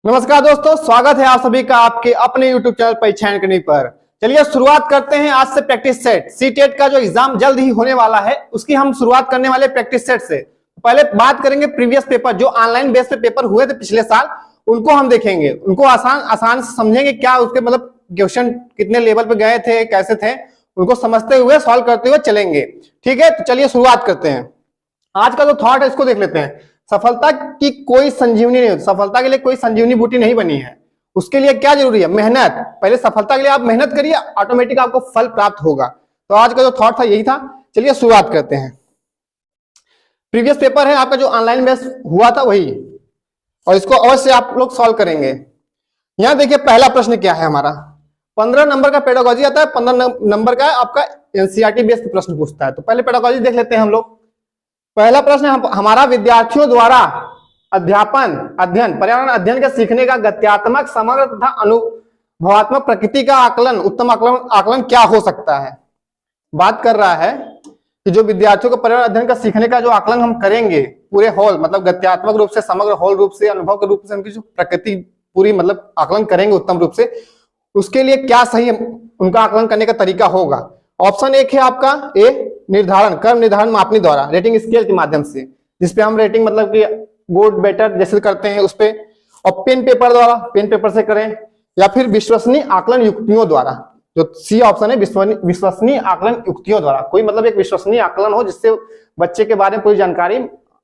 नमस्कार दोस्तों, स्वागत है आप सभी का आपके अपने YouTube चैनल परीक्षा एंड पर। चलिए शुरुआत करते हैं आज से प्रैक्टिस सेट सी टेट का जो एग्जाम जल्द ही होने वाला है उसकी हम शुरुआत करने वाले प्रैक्टिस सेट से। पहले बात करेंगे प्रीवियस पेपर जो ऑनलाइन बेस पे पेपर हुए थे पिछले साल, उनको हम देखेंगे, उनको आसान से समझेंगे, क्या उसके मतलब क्वेश्चन कितने लेवल पे गए थे, कैसे थे, उनको समझते हुए सॉल्व करते हुए चलेंगे। ठीक है, तो चलिए शुरुआत करते हैं। आज का जो थॉट है इसको देख लेते हैं। सफलता की कोई संजीवनी नहीं होती, सफलता के लिए कोई संजीवनी बूटी नहीं बनी है। उसके लिए क्या जरूरी है? मेहनत। पहले सफलता के लिए आप मेहनत करिए, ऑटोमेटिक आपको फल प्राप्त होगा। तो आज का जो थॉट था यही था। चलिए शुरुआत करते हैं। प्रीवियस पेपर है आपका जो ऑनलाइन बेस हुआ था वही, और इसको अवश्य आप लोग सॉल्व करेंगे। यहां देखिए पहला प्रश्न क्या है हमारा। 15 नंबर का पेडागोजी आता है, 15 नंबर का आपका एनसीईआरटी बेस प्रश्न पूछता है। तो पहले पेडागोजी देख लेते हैं हम लोग। पहला प्रश्न हमारा विद्यार्थियों द्वारा अध्ययन पर्यावरण अध्ययन के सीखने का गत्यात्मक, समग्र तथा अनुभवात्मक प्रकृति का आकलन, उत्तम आकलन क्या हो सकता है। बात कर रहा है कि जो विद्यार्थियों को पर्यावरण अध्ययन का सीखने का जो आकलन हम करेंगे पूरे होल, मतलब गत्यात्मक रूप से, समग्र होल रूप से, अनुभव के रूप से उनकी जो प्रकृति पूरी मतलब आकलन करेंगे उत्तम रूप से, उसके लिए क्या सही उनका आकलन करने का तरीका होगा। ऑप्शन एक है आपका ए, निर्धारण, क्रम निर्धारण मापनी द्वारा, रेटिंग स्केल के माध्यम से, जिसपे हम रेटिंग मतलब कि गुड बेटर जैसे करते हैं उस पे, और पेन पेपर द्वारा, पेन पेपर से करें, या फिर विश्वसनीय आकलन युक्तियों द्वारा। जो सी ऑप्शन है विश्वसनीय आकलन युक्तियों द्वारा, कोई मतलब एक विश्वसनीय आकलन हो जिससे बच्चे के बारे में पूरी जानकारी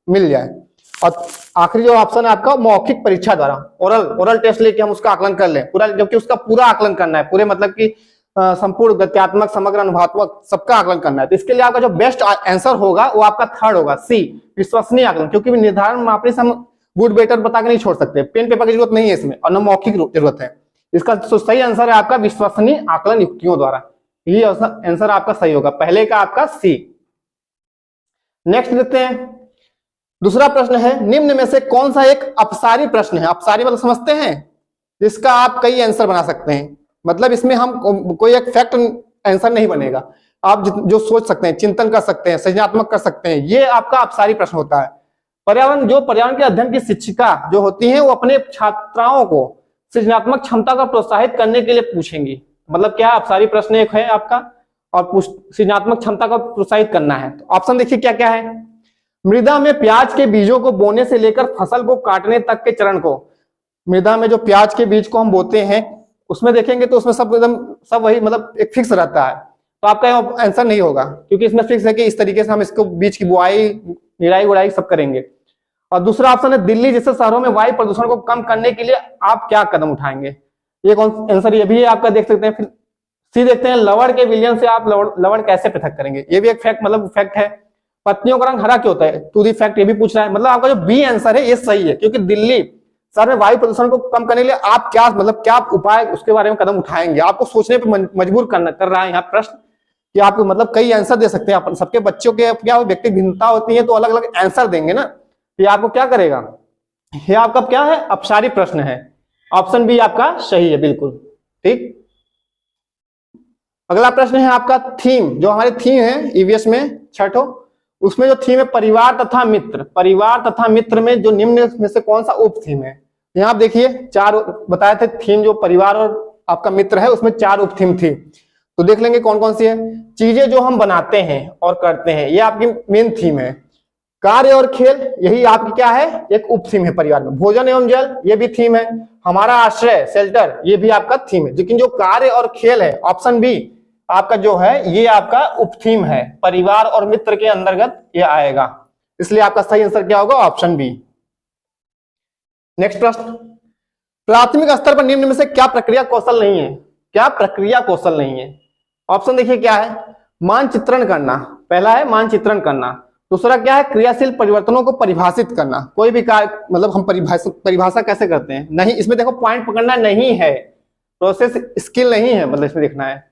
मिल जाए। और आखिरी जो ऑप्शन है आपका मौखिक परीक्षा द्वारा, ओरल टेस्ट लेके हम उसका आकलन कर लें पूरा, जबकि उसका पूरा आकलन करना है, पूरे मतलब कि संपूर्ण गत्यात्मक, समग्र, अनुभवात्मक सबका आकलन करना है। तो इसके लिए आपका जो बेस्ट आंसर होगा वो आपका थर्ड होगा, सी, विश्वसनीय आकलन। क्योंकि निर्धारण मापने से हम गुड बेटर बता के नहीं छोड़ सकते, पेन पेपर की जरूरत नहीं है इसमें, और न मौखिक जरूरत है। इसका तो सही आंसर है आपका विश्वसनीय आकलन युक्तियों द्वारा, ये आंसर आपका सही होगा, पहले का आपका सी। नेक्स्ट देखते हैं। दूसरा प्रश्न है, निम्न में से कौन सा एक अपसारी प्रश्न है। अपसारी मतलब समझते हैं, जिसका आप कई आंसर बना सकते हैं। मतलब इसमें हम कोई एक फैक्ट आंसर नहीं बनेगा, आप जो सोच सकते हैं, चिंतन कर सकते हैं, सृजनात्मक कर सकते हैं, ये आपका अपसारी प्रश्न होता है। पर्यावरण के अध्ययन की शिक्षिका जो होती हैं वो अपने छात्राओं को सृजनात्मक क्षमता को प्रोत्साहित करने के लिए पूछेंगी। मतलब क्या अपसारी प्रश्न एक है आपका, और सृजनात्मक क्षमता को प्रोत्साहित करना है। तो ऑप्शन देखिए क्या क्या है। मृदा में प्याज के बीजों को बोने से लेकर फसल को काटने तक के चरण को, मृदा में जो प्याज के बीज को हम बोते हैं उसमें देखेंगे तो उसमें सब एकदम सब वही मतलब एक फिक्स रहता है। तो आपका आंसर नहीं होगा, क्योंकि इसमें फिक्स है कि इस तरीके से हम इसको बीज की बुआई, निराई गुड़ाई सब करेंगे। और दूसरा ऑप्शन है, दिल्ली जैसे शहरों में वायु प्रदूषण को कम करने के लिए आप क्या कदम उठाएंगे। ये कौन आंसर, ये भी आपका देख सकते हैं। फिर सी देखते हैं, लवण के विलयन से आप लवण कैसे पृथक करेंगे। ये भी एक फैक्ट मतलब फैक्ट है। पत्तियों का रंग हरा क्यों होता है, टू दी फैक्ट, ये भी पूछ रहा है। मतलब आपका जो बी आंसर है ये सही है, क्योंकि दिल्ली शहर में वायु प्रदूषण को कम करने के लिए आप क्या मतलब क्या उपाय उसके बारे में कदम उठाएंगे। आपको सोचने पर मजबूर कर रहा है यहाँ प्रश्न, कि आप मतलब कई आंसर दे सकते हैं। सबके बच्चों के क्या व्यक्ति भिन्नता होती है, तो अलग अलग आंसर देंगे ना, तो आपको क्या करेगा, ये आपका क्या है, अपसारी प्रश्न है। ऑप्शन बी आपका सही है, बिल्कुल ठीक। अगला प्रश्न है आपका थीम, जो हमारी थीम है ईवीएस में छठो, उसमें जो थीम है परिवार तथा मित्र। परिवार तथा मित्र में जो निम्न में से कौन सा उप थीम है। यहाँ आप देखिए चार बताए थे थीम, जो परिवार और आपका मित्र है उसमें 4 उप थीम थी। तो देख लेंगे कौन कौन सी है। चीजें जो हम बनाते हैं और करते हैं, ये आपकी मेन थीम है। कार्य और खेल, यही आपकी क्या है, एक उप थीम है परिवार में। भोजन एवं जल, ये भी थीम है। हमारा आश्रय, शेल्टर, ये भी आपका थीम है। लेकिन जो कार्य और खेल है, ऑप्शन बी आपका जो है ये आपका उप थीम है, परिवार और मित्र के अंतर्गत ये आएगा। इसलिए आपका सही आंसर क्या होगा, ऑप्शन बी। नेक्स्ट प्रश्न, प्राथमिक स्तर पर निम्न में से क्या प्रक्रिया कौशल नहीं है। क्या प्रक्रिया कौशल नहीं है। ऑप्शन देखिए क्या है, मानचित्रण करना, पहला है मानचित्रण करना। दूसरा क्या है, क्रियाशील परिवर्तनों को परिभाषित करना। कोई भी कार्य मतलब हम परिभाषा कैसे करते हैं, नहीं, इसमें देखो पॉइंट पकड़ना नहीं है, प्रोसेस स्किल नहीं है, मतलब इसमें देखना है।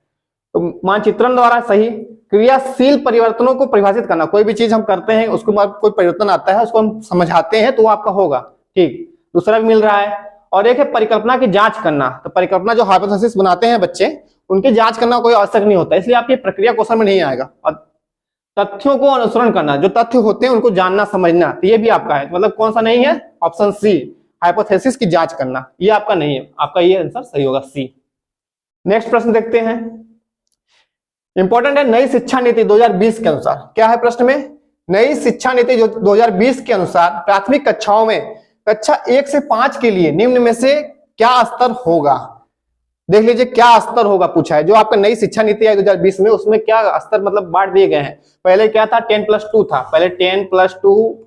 तो मानचित्रण द्वारा सही। क्रियाशील परिवर्तनों को परिभाषित करना, कोई भी चीज हम करते हैं उसको कोई परिवर्तन आता है उसको हम समझाते हैं तो वो आपका होगा, ठीक। दूसरा भी मिल रहा है। और एक है परिकल्पना की जांच करना। तो परिकल्पना जो हाइपोथेसिस बनाते हैं बच्चे, उनकी जांच करना कोई आवश्यक नहीं होता, इसलिए आपकी प्रक्रिया कौशल में नहीं आएगा। और तथ्यों को अनुसरण करना, जो तथ्य होते हैं उनको जानना समझना, तो ये भी आपका है। मतलब कौन सा नहीं है, ऑप्शन सी हाइपोथेसिस की जांच करना, ये आपका नहीं है, आपका ये आंसर सही होगा सी। नेक्स्ट प्रश्न देखते हैं, इंपॉर्टेंट है, नई शिक्षा नीति 2020 के अनुसार क्या है प्रश्न में, नई शिक्षा नीति जो 2020 के अनुसार प्राथमिक कक्षाओं में कक्षा 1 से 5 के लिए निम्न में से क्या स्तर होगा। देख लीजिए क्या स्तर होगा पूछा है, जो आपका नई शिक्षा नीति है 2020 में, उसमें क्या स्तर मतलब बांट दिए गए हैं। पहले क्या था 10+2 था, पहले 10+2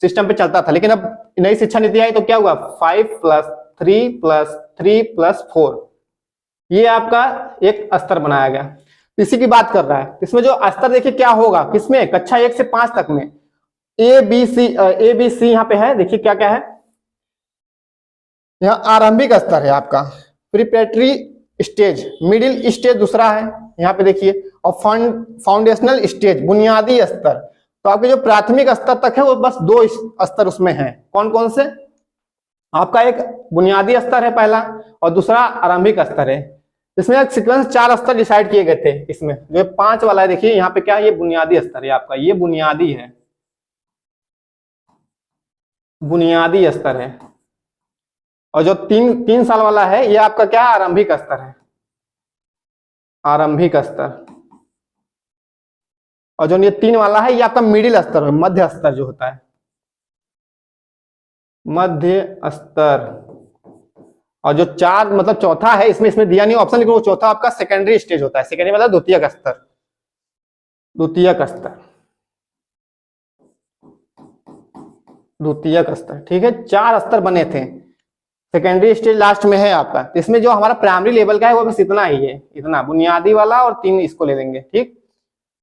सिस्टम पे चलता था, लेकिन अब नई शिक्षा नीति आई तो क्या हुआ 5+3+3+4, ये आपका एक स्तर बनाया गया, इसी की बात कर रहा है। इसमें जो स्तर देखिए क्या होगा, किसमें कक्षा 1 से 5 तक में ए बी सी यहाँ पे है, देखिए क्या क्या है, यहाँ आरंभिक स्तर है आपका, प्रिपरेटरी स्टेज, मिडिल स्टेज दूसरा है यहाँ पे देखिए, और फाउंडेशनल स्टेज बुनियादी स्तर। तो आपके जो प्राथमिक स्तर तक है वो बस 2 स्तर उसमें हैं, कौन कौन से, आपका एक बुनियादी स्तर है पहला और दूसरा आरंभिक स्तर है। इसमें एक सीक्वेंस 4 स्तर डिसाइड किए गए थे, इसमें जो 5 वाला है देखिए यहाँ पे क्या है, ये बुनियादी स्तर है आपका, ये बुनियादी है, बुनियादी स्तर है। और जो 3 साल वाला है ये आपका क्या आरंभिक स्तर है, आरंभिक स्तर। और जो ये 3 वाला है ये आपका मिडिल स्तर है, मध्य स्तर जो होता है, मध्य स्तर। और जो 4 मतलब चौथा है, इसमें दिया नहीं ऑप्शन, लेकिन वो चौथा आपका सेकेंडरी स्टेज होता है, सेकेंडरी मतलब द्वितीयक स्तर, द्वितीयक स्तर, द्वितीयक स्तर, ठीक है। 4 स्तर बने थे, सेकेंडरी स्टेज लास्ट में है आपका। इसमें जो हमारा प्राइमरी लेवल का है वो बस इतना ही है, इतना बुनियादी वाला, और 3 इसको ले लेंगे, ठीक,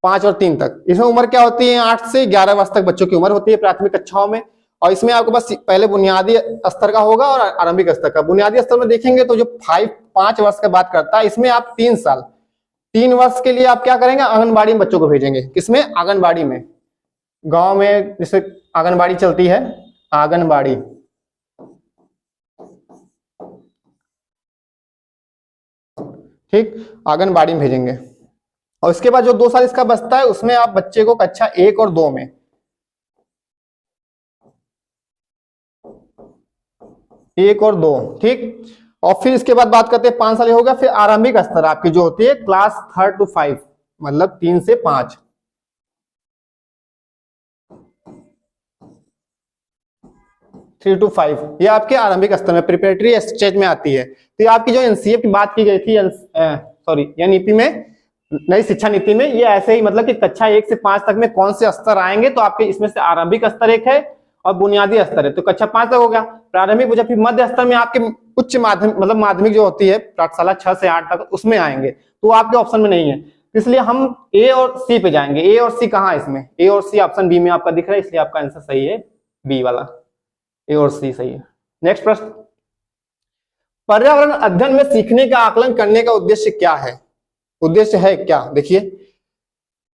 5 और 3 तक। इसमें उम्र क्या होती है, 8 से 11 वर्ष तक बच्चों की उम्र होती है प्राथमिक कक्षाओं में। और इसमें आपको बस पहले बुनियादी स्तर का होगा और आरंभिक स्तर का। बुनियादी स्तर में देखेंगे तो जो 5 वर्ष का बात करता है, इसमें आप 3 साल, 3 वर्ष के लिए आप क्या करेंगे, आंगनबाड़ी में बच्चों को भेजेंगे, किसमें, आंगनबाड़ी में, गांव में जैसे आंगनबाड़ी चलती है, आंगनबाड़ी, ठीक, आंगनबाड़ी में भेजेंगे। और इसके बाद जो 2 साल इसका बचता है उसमें आप बच्चे को कक्षा 1 और 2 में, 1 और 2, ठीक। और फिर इसके बाद बात करते हैं 5 साल होगा। फिर आरंभिक स्तर आपकी जो होती है क्लास 3 to 5, मतलब 3 से 5, 3 to 5, ये आपके आरंभिक स्तर में प्रिपरेटरी स्टेज में आती है। तो ये आपकी जो एनसीएफ की बात की गई थी, सॉरी एनईपी में, नई शिक्षा नीति में, ये ऐसे ही मतलब कि कक्षा 1 से 5 तक में कौन से स्तर आएंगे, तो आपके इसमें से आरंभिक स्तर एक है और बुनियादी स्तर है, तो कक्षा 5 तक हो गया। प्रारंभिक जब फिर मध्य स्तर में आपके उच्च माध्यमिक मतलब माध्यमिक जो होती है पाठशाला 6 से 8 तक, उसमें आएंगे, तो आपके ऑप्शन में नहीं है, इसलिए हम ए और सी पे जाएंगे। ए और सी कहाँ है इसमें, ए और सी ऑप्शन बी में आपका दिख रहा है, इसलिए आपका आंसर सही है बी वाला, ए और सी सही है। नेक्स्ट प्रश्न, पर्यावरण अध्ययन में सीखने का आकलन करने का उद्देश्य क्या है, उद्देश्य है क्या, देखिए,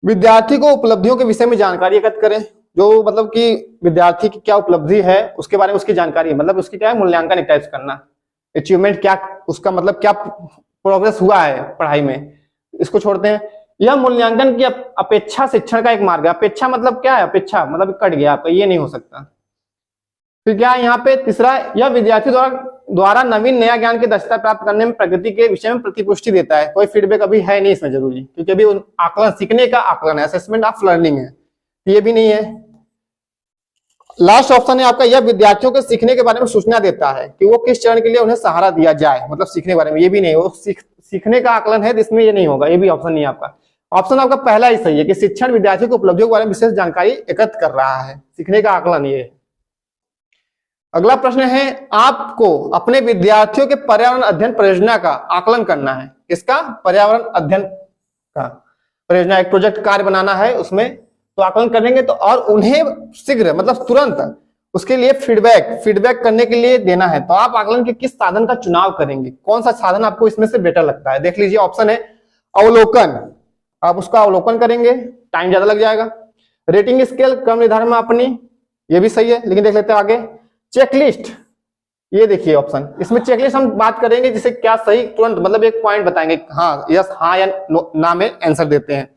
विद्यार्थी को उपलब्धियों के विषय में जानकारी एकत्र करें, जो मतलब कि विद्यार्थी की क्या उपलब्धि है उसके बारे में उसकी जानकारी है, मतलब उसकी क्या है मूल्यांकन एक टाइप से करना, अचीवमेंट क्या उसका मतलब क्या प्रोग्रेस हुआ है पढ़ाई में, इसको छोड़ते हैं। यह मूल्यांकन की अपेक्षा शिक्षण का एक मार्ग है। अपेक्षा मतलब क्या है, अपेक्षा मतलब कट गया आपका, ये नहीं हो सकता। फिर क्या है यहाँ पे तीसरा, यह विद्यार्थी द्वारा नवीन नया ज्ञान की दक्षता प्राप्त करने में प्रगति के विषय में प्रतिपुष्टि देता है। कोई फीडबैक अभी है नहीं इसमें जरूरी, क्योंकि अभी आकलन सीखने का आकलन है, असेसमेंट ऑफ लर्निंग है, ये भी नहीं है। लास्ट ऑप्शन है आपका, यह विद्यार्थियों के सीखने के बारे में सूचना देता है कि वो किस चरण के लिए उन्हें सहारा दिया जाए, मतलब सीखने के बारे में, ये भी नहीं, वो सीखने का आकलन है, इसमें ये नहीं होगा, ये भी ऑप्शन नहीं है आपका। ऑप्शन आपका पहला ही सही है कि शिक्षण विद्यार्थियों को उपलब्धियों के बारे में विशेष जानकारी एकत्र कर रहा है, सीखने का आकलन ये है। अगला प्रश्न है, आपको अपने विद्यार्थियों के पर्यावरण अध्ययन परियोजना का आकलन करना है। इसका पर्यावरण अध्ययन का परियोजना, एक प्रोजेक्ट कार्य बनाना है, उसमें तो आकलन करेंगे तो, और उन्हें शीघ्र मतलब तुरंत उसके लिए फीडबैक करने के लिए देना है। तो आप आकलन के किस साधन का चुनाव करेंगे, कौन सा साधन आपको इसमें से बेटर लगता है, देख लीजिए। ऑप्शन है अवलोकन, आप उसका अवलोकन करेंगे, टाइम ज्यादा लग जाएगा। रेटिंग स्केल, क्रम निर्धारण में अपनी, ये भी सही है, लेकिन देख लेते हैं आगे। चेकलिस्ट, ये देखिए ऑप्शन, इसमें चेकलिस्ट हम बात करेंगे जिसे क्या सही तुरंत मतलब एक पॉइंट बताएंगे, हाँ यस हाँ या ना में आंसर देते हैं,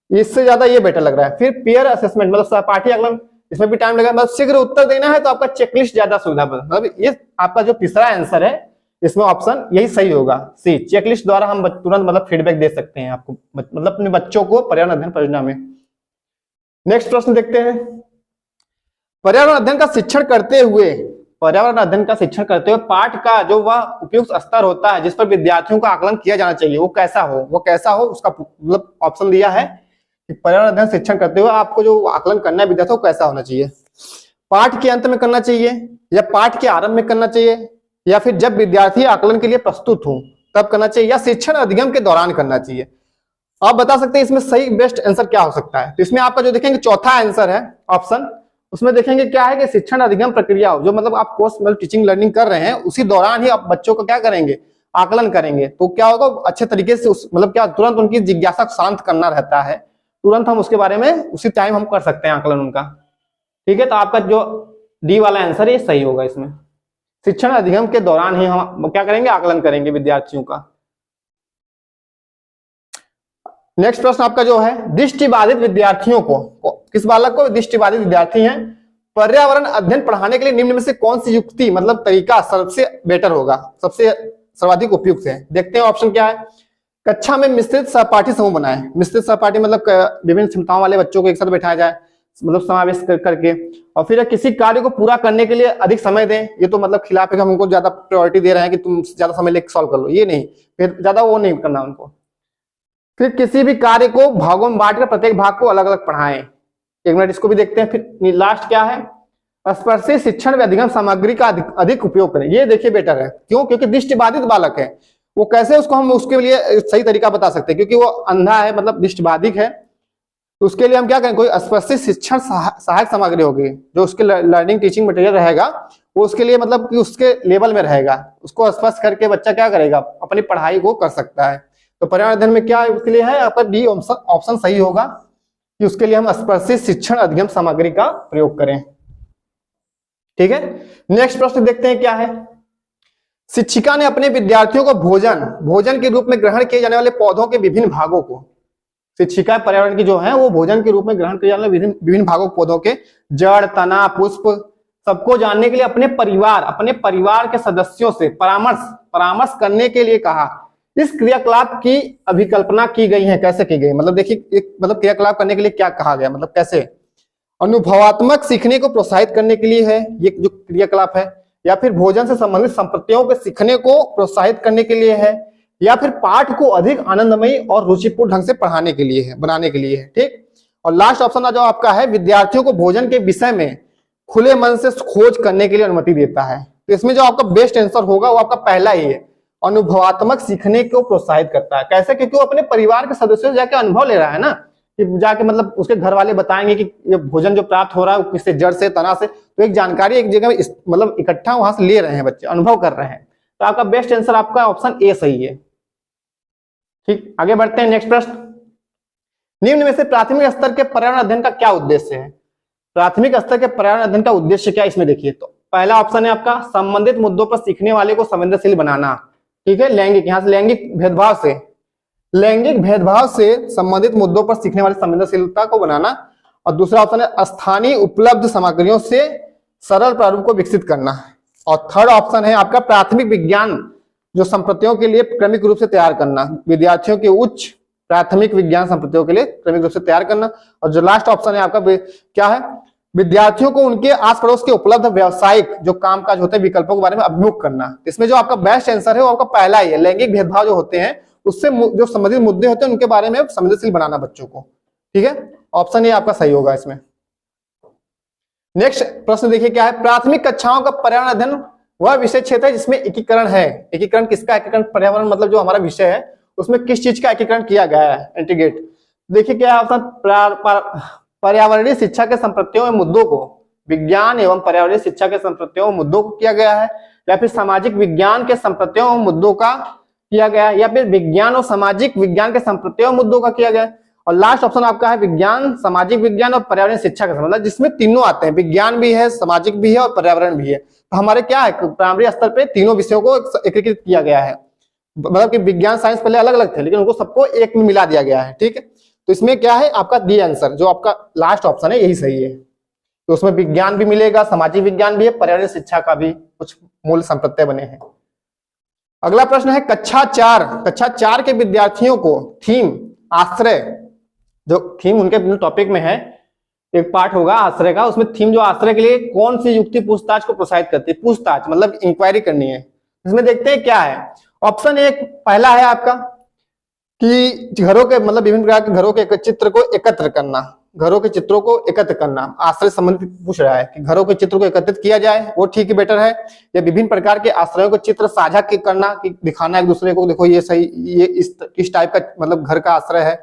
इससे ज्यादा ये बेटर लग रहा है। फिर पेयर असेसमेंट मतलब सहपाठी आकलन, इसमें भी टाइम लगेगा। मतलब शीघ्र उत्तर देना है तो आपका चेकलिस्ट ज्यादा सुविधा, मतलब ये आपका जो तीसरा आंसर है इसमें ऑप्शन यही सही होगा, सी। चेकलिस्ट द्वारा हम तुरंत मतलब फीडबैक दे सकते हैं आपको, मतलब अपने बच्चों को पर्यावरण अध्ययन परियोजना में। नेक्स्ट प्रश्न देखते हैं। पर्यावरण अध्ययन का शिक्षण करते हुए, पर्यावरण अध्ययन का शिक्षण करते हुए पाठ का जो वह उपयुक्त स्तर होता है जिस पर विद्यार्थियों का आकलन किया जाना चाहिए वो कैसा हो, उसका मतलब ऑप्शन दिया है कि पर्यावरण अध्ययन शिक्षण करते हुए आपको जो आकलन करना है विद्यार्थियों को कैसा होना चाहिए। पाठ के अंत में करना चाहिए, या पाठ के आरंभ में करना चाहिए, या फिर जब विद्यार्थी आकलन के लिए प्रस्तुत हो तब करना चाहिए, या शिक्षण अधिगम के दौरान करना चाहिए। आप बता सकते हैं इसमें सही बेस्ट आंसर क्या हो सकता है। तो इसमें आपका जो देखेंगे चौथा आंसर है ऑप्शन, उसमें देखेंगे क्या है कि शिक्षण अधिगम प्रक्रिया, जो मतलब आप कोर्स मतलब टीचिंग लर्निंग कर रहे हैं उसी दौरान ही आप बच्चों को क्या करेंगे, आकलन करेंगे। तो क्या होगा, अच्छे तरीके से उस मतलब क्या तुरंत उनकी जिज्ञासा शांत करना रहता है, तुरंत हम उसके बारे में उसी टाइम हम कर सकते हैं आकलन उनका। ठीक है, तो आपका जो डी वाला आंसर है सही होगा। इसमें शिक्षण अधिगम के दौरान ही हम क्या करेंगे, आकलन करेंगे विद्यार्थियों का। नेक्स्ट प्रश्न आपका जो है, दृष्टिबाधित विद्यार्थियों को, किस बालक को, दृष्टिबाधित विद्यार्थी हैं, पर्यावरण अध्ययन पढ़ाने के लिए निम्न में से कौन सी युक्ति मतलब तरीका सबसे बेटर होगा, सबसे सर्वाधिक उपयुक्त है। देखते हैं ऑप्शन क्या है। कक्षा में मिश्रित सहपाठी समूह बनाए। मिश्रित सहपाठी मतलब विभिन्न क्षमताओं वाले बच्चों को एक साथ बैठाया जाए, मतलब समावेश करके, और फिर किसी कार्य को पूरा करने के लिए अधिक समय दें। ये तो मतलब खिलाफ है कि हम उनको ज्यादा प्रायोरिटी दे रहे हैं कि तुम ज्यादा समय लेकर सॉल्व कर लो, ये नहीं, फिर ज्यादा वो नहीं करना उनको। फिर किसी भी कार्य को भागों में बांटकर प्रत्येक भाग को अलग अलग पढ़ाएं। एक मिनट इसको भी देखते हैं। फिर लास्ट क्या है, स्पर्शी शिक्षण व अधिगम सामग्री का अधिक उपयोग करें। ये देखिए बेटर है, क्यों, क्योंकि दृष्टिबाधित बालक है, वो कैसे उसको हम उसके लिए सही तरीका बता सकते हैं, क्योंकि वो अंधा है मतलब दृष्टिबाधित है। तो उसके लिए हम क्या करें, कोई स्पर्शी शिक्षण सहायक सामग्री होगी जो उसके लर्निंग टीचिंग मटेरियल रहेगा, वो उसके लिए मतलब कि उसके लेवल में रहेगा, उसको स्पर्श करके बच्चा क्या करेगा, अपनी पढ़ाई को कर सकता है। तो पर्यावरण अध्ययन में क्या है उसके लिए है आपका डी ऑप्शन सही होगा कि उसके लिए हम स्पर्शी शिक्षण अधिगम सामग्री का प्रयोग करें। ठीक है, नेक्स्ट प्रश्न देखते हैं क्या है। शिक्षिका ने अपने विद्यार्थियों को भोजन के रूप में ग्रहण किए जाने वाले पौधों के विभिन्न भागों को, शिक्षिका पर्यावरण की जो है वो भोजन के रूप में ग्रहण किए जाने वाले विभिन्न भागों पौधों के जड़, तना, पुष्प सबको जानने के लिए अपने परिवार के सदस्यों से परामर्श करने के लिए कहा। इस क्रियाकलाप की अभिकल्पना की गई है, कैसे की गई, मतलब देखिए एक मतलब क्रियाकलाप करने के लिए क्या कहा गया, मतलब कैसे। अनुभवात्मक सीखने को प्रोत्साहित करने के लिए है ये जो क्रियाकलाप है, या फिर भोजन से संबंधित संपत्तियों के सीखने को प्रोत्साहित करने के लिए है, या फिर पाठ को अधिक आनंदमयी और रुचिपूर्ण ढंग से पढ़ाने के लिए है, बनाने के लिए है। ठीक, और लास्ट ऑप्शन जो आपका है, विद्यार्थियों को भोजन के विषय में खुले मन से खोज करने के लिए अनुमति देता है। तो इसमें जो आपका बेस्ट आंसर होगा वो आपका पहला ही है, अनुभवात्मक सीखने को प्रोत्साहित करता है। कैसे, क्योंकि वो अपने परिवार के सदस्यों से जाके अनुभव ले रहा है ना, कि जाके मतलब उसके घर वाले बताएंगे कि ये भोजन जो प्राप्त हो रहा है वो किससे, जड़ से, तना से, तो एक जानकारी एक जगह मतलब इकट्ठा वहां से ले रहे हैं बच्चे, अनुभव कर रहे हैं। तो आपका बेस्ट आंसर आपका ऑप्शन ए सही है। ठीक, आगे बढ़ते हैं। नेक्स्ट प्रश्न, निम्न में से प्राथमिक स्तर के पर्यावरण अध्ययन का क्या उद्देश्य है। प्राथमिक स्तर के पर्यावरण अध्ययन का उद्देश्य क्या, इसमें देखिए। तो पहला ऑप्शन है आपका संबंधित मुद्दों पर सीखने वाले को संवेदनशील बनाना। ठीक है, लैंगिक, यहां से लैंगिक भेदभाव से संबंधित मुद्दों पर सीखने वाली संवेदनशीलता को बनाना। और दूसरा ऑप्शन है स्थानीय उपलब्ध सामग्रियों से सरल प्रारूप को विकसित करना। और थर्ड ऑप्शन है आपका प्राथमिक विज्ञान जो संप्रतियों के लिए क्रमिक रूप से तैयार करना, विद्यार्थियों के उच्च प्राथमिक विज्ञान संप्रतियों के लिए क्रमिक रूप से तैयार करना। और जो लास्ट ऑप्शन है आपका क्या है, विद्यार्थियों को उनके आस पड़ोस के उपलब्ध व्यावसायिक जो कामकाज होते हैं विकल्पों के बारे में अभिमुख करना। इसमें जो आपका बेस्ट आंसर है वो आपका पहला ही है, लैंगिक भेदभाव जो होते हैं उससे जो संबंधित मुद्दे होते हैं उनके बारे में संवेदनशील बनाना बच्चों को। ठीक है, ऑप्शन ये आपका सही होगा इसमें। नेक्स्ट प्रश्न देखिए क्या है, प्राथमिक कक्षाओं का पर्यावरण अध्ययन वह विषय क्षेत्र है जिसमें एकीकरण है। एकीकरण किसका, एकीकरण पर्यावरण मतलब जो हमारा विषय है उसमें किस चीज का एकीकरण किया गया है, इंटीग्रेट। देखिए क्या है ऑप्शन, पर्यावरणीय शिक्षा के संप्रत्यों एवं मुद्दों को, विज्ञान एवं पर्यावरणीय शिक्षा के संप्रत्यों एवं मुद्दों को किया गया है, या फिर सामाजिक विज्ञान के संप्रत्यों एवं मुद्दों का किया गया है, या फिर विज्ञान और सामाजिक विज्ञान के संप्रत्यों एवं मुद्दों का किया गया है। और लास्ट ऑप्शन आपका है विज्ञान, सामाजिक विज्ञान और पर्यावरणीय शिक्षा का मतलब जिसमें तीनों आते हैं, विज्ञान भी है, सामाजिक भी है और पर्यावरण भी है। तो हमारे क्या है, प्राइमरी स्तर पे तीनों विषयों को एकीकृत किया गया है, मतलब कि विज्ञान साइंस पहले अलग अलग थे लेकिन उनको सबको एक में मिला दिया गया है। ठीक है, तो इसमें क्या है आपका डी आंसर जो आपका लास्ट ऑप्शन है यही सही है। तो उसमें विज्ञान भी मिलेगा, सामाजिक विज्ञान भी है, पर्यावरण शिक्षा का भी कुछ मूल संप्रत्यय बने हैं। अगला प्रश्न है कक्षा 4 के विद्यार्थियों को थीम आश्रय, जो थीम उनके टॉपिक में है, एक पार्ट होगा आश्रय का, उसमें थीम जो आश्रय के लिए कौन सी युक्ति पूछताछ को प्रोत्साहित करती है। पूछताछ मतलब इंक्वायरी करनी है। इसमें देखते हैं क्या है। ऑप्शन एक पहला है आपका कि घरों के मतलब विभिन्न प्रकार के घरों के चित्र को एकत्र करना, घरों के चित्रों को एकत्र करना। आश्रय संबंधित पूछ रहा है कि घरों के चित्रों को एकत्रित किया जाए, वो ठीक है, बेटर है। या विभिन्न प्रकार के आश्रयों को चित्र साझा करना, कि दिखाना एक दूसरे को, देखो ये सही, ये इस टाइप का मतलब घर का आश्रय है,